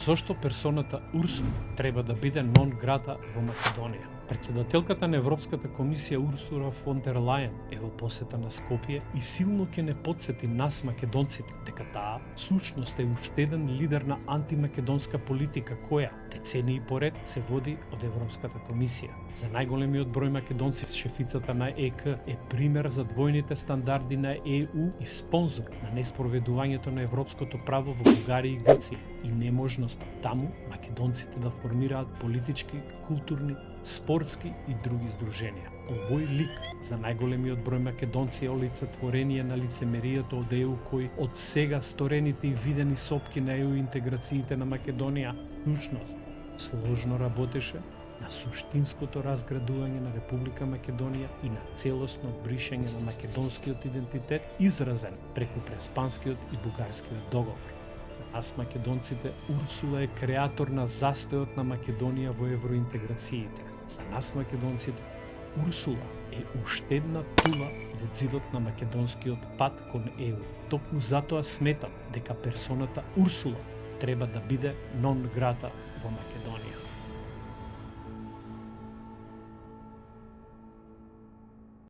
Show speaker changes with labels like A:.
A: Зошто персоната Урсула треба да биде нон грата во Македонија? Председателката на Европската комисија Урсула фон дер Лајен е во посета на Скопје и силно ќе не потсети нас македонците дека таа сушност е уште еден лидер на антимакедонска политика која децении поред се води од Европската комисија. За најголемиот број македонци шефицата на ЕК е пример за двојните стандарди на ЕУ и спонзор на неспроведувањето на европското право во Бугарија и Грција и неможноста таму македонците да формираат политички, културни, спортски и други здруженија. Овој лик за најголемиот број македонци е олицетворение на лицемерието од ЕУ кој од сега сторените и видени сопки на ЕУ интеграциите на Македонија сушност сложно работеше на суштинското разградување на Република Македонија и на целосно бришање на македонскиот идентитет изразен преку Преспанскиот и Бугарскиот договор. Нас македонците Урсула е креатор на застојот на Македонија во евроинтеграциите. За нас македонците Урсула е уште една тула во зидот на македонскиот пат кон ЕУ. Токму затоа сметам дека персоната Урсула треба да биде нон грата во Македонија.